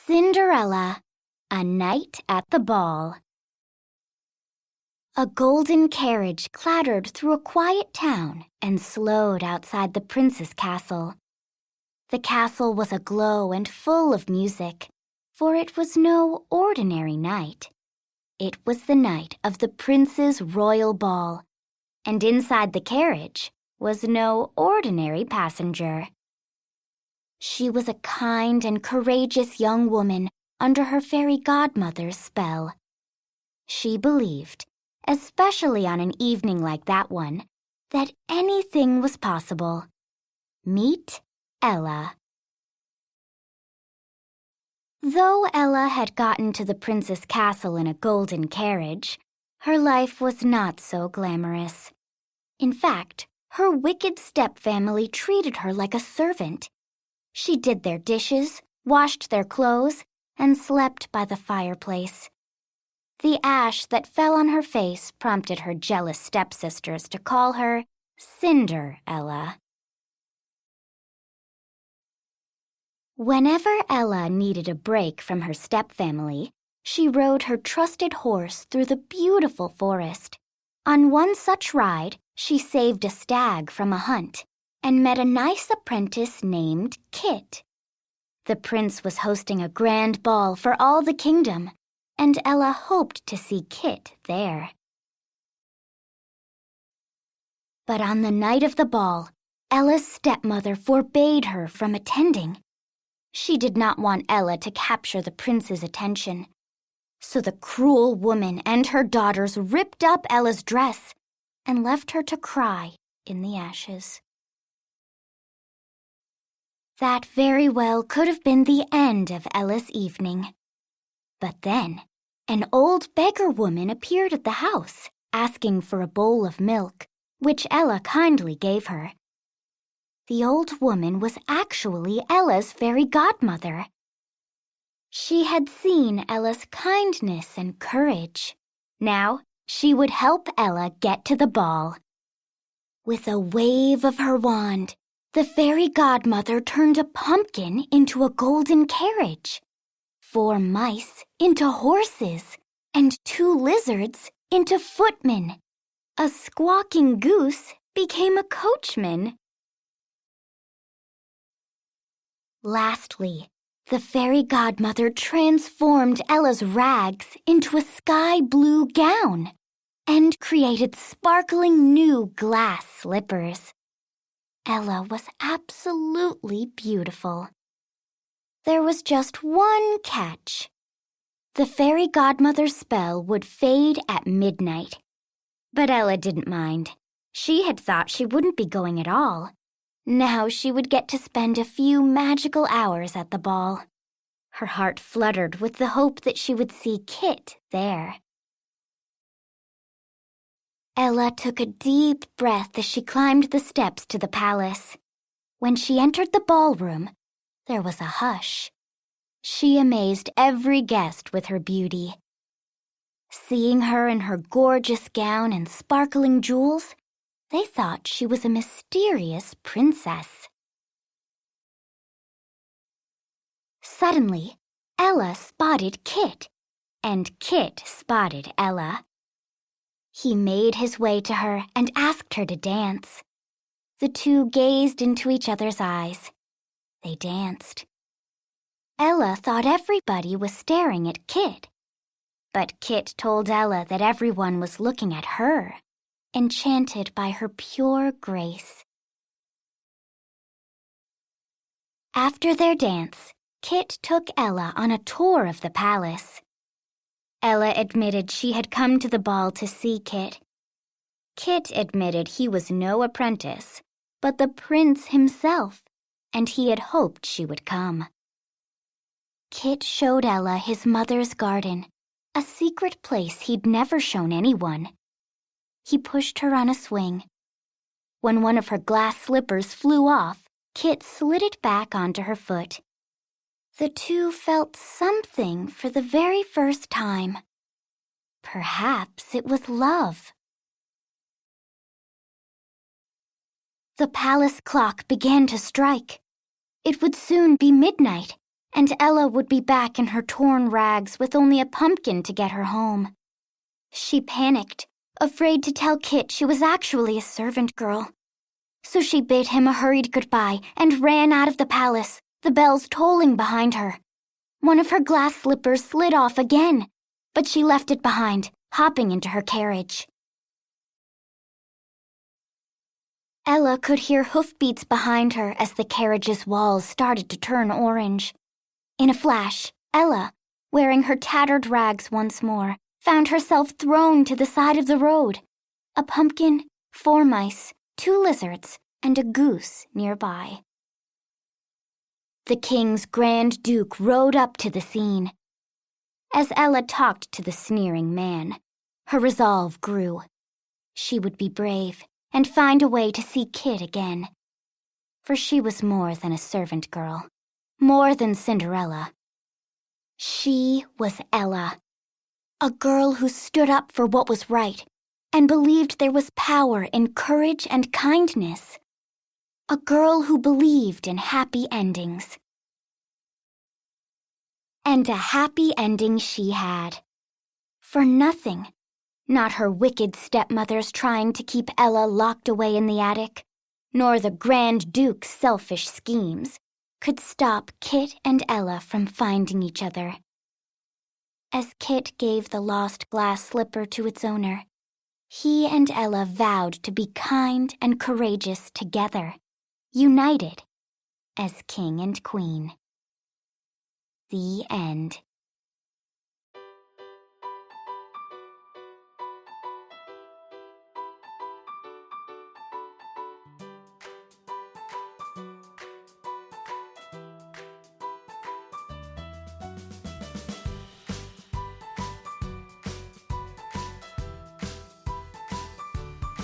Cinderella, A Night at the Ball. A golden carriage clattered through a quiet town and slowed outside the prince's castle. The castle was aglow and full of music, for it was no ordinary night. It was the night of the prince's royal ball, and inside the carriage was no ordinary passenger. She was a kind and courageous young woman under her fairy godmother's spell. She believed, especially on an evening like that one, that anything was possible. Meet Ella. Though Ella had gotten to the prince's castle in a golden carriage, her life was not so glamorous. In fact, her wicked stepfamily treated her like a servant. She did their dishes, washed their clothes, and slept by the fireplace. The ash that fell on her face prompted her jealous stepsisters to call her Cinderella. Whenever Ella needed a break from her stepfamily, she rode her trusted horse through the beautiful forest. On one such ride, she saved a stag from a hunt and met a nice apprentice named Kit. The prince was hosting a grand ball for all the kingdom, and Ella hoped to see Kit there. But on the night of the ball, Ella's stepmother forbade her from attending. She did not want Ella to capture the prince's attention. So the cruel woman and her daughters ripped up Ella's dress and left her to cry in the ashes. That very well could have been the end of Ella's evening. But then, an old beggar woman appeared at the house, asking for a bowl of milk, which Ella kindly gave her. The old woman was actually Ella's fairy godmother. She had seen Ella's kindness and courage. Now, she would help Ella get to the ball. With a wave of her wand, the fairy godmother turned a pumpkin into a golden carriage, 4 mice into horses, and 2 lizards into footmen. A squawking goose became a coachman. Lastly, the fairy godmother transformed Ella's rags into a sky blue gown and created sparkling new glass slippers. Ella was absolutely beautiful. There was just one catch. The fairy godmother's spell would fade at midnight. But Ella didn't mind. She had thought she wouldn't be going at all. Now she would get to spend a few magical hours at the ball. Her heart fluttered with the hope that she would see Kit there. Ella took a deep breath as she climbed the steps to the palace. When she entered the ballroom, there was a hush. She amazed every guest with her beauty. Seeing her in her gorgeous gown and sparkling jewels, they thought she was a mysterious princess. Suddenly, Ella spotted Kit, and Kit spotted Ella. He made his way to her and asked her to dance. The two gazed into each other's eyes. They danced. Ella thought everybody was staring at Kit, but Kit told Ella that everyone was looking at her, enchanted by her pure grace. After their dance, Kit took Ella on a tour of the palace. Ella admitted she had come to the ball to see Kit. Kit admitted he was no apprentice, but the prince himself, and he had hoped she would come. Kit showed Ella his mother's garden, a secret place he'd never shown anyone. He pushed her on a swing. When one of her glass slippers flew off, Kit slid it back onto her foot. The two felt something for the very first time. Perhaps it was love. The palace clock began to strike. It would soon be midnight, and Ella would be back in her torn rags with only a pumpkin to get her home. She panicked, afraid to tell Kit she was actually a servant girl. So she bid him a hurried goodbye and ran out of the palace, the bells tolling behind her. One of her glass slippers slid off again, but she left it behind, hopping into her carriage. Ella could hear hoofbeats behind her as the carriage's walls started to turn orange. In a flash, Ella, wearing her tattered rags once more, found herself thrown to the side of the road. A pumpkin, 4 mice, 2 lizards, and a goose nearby. The king's Grand Duke rode up to the scene. As Ella talked to the sneering man, her resolve grew. She would be brave and find a way to see Kit again. For she was more than a servant girl, more than Cinderella. She was Ella, a girl who stood up for what was right and believed there was power in courage and kindness. A girl who believed in happy endings. And a happy ending she had. For nothing, not her wicked stepmothers trying to keep Ella locked away in the attic, nor the Grand Duke's selfish schemes, could stop Kit and Ella from finding each other. As Kit gave the lost glass slipper to its owner, he and Ella vowed to be kind and courageous together, united as king and queen. The end.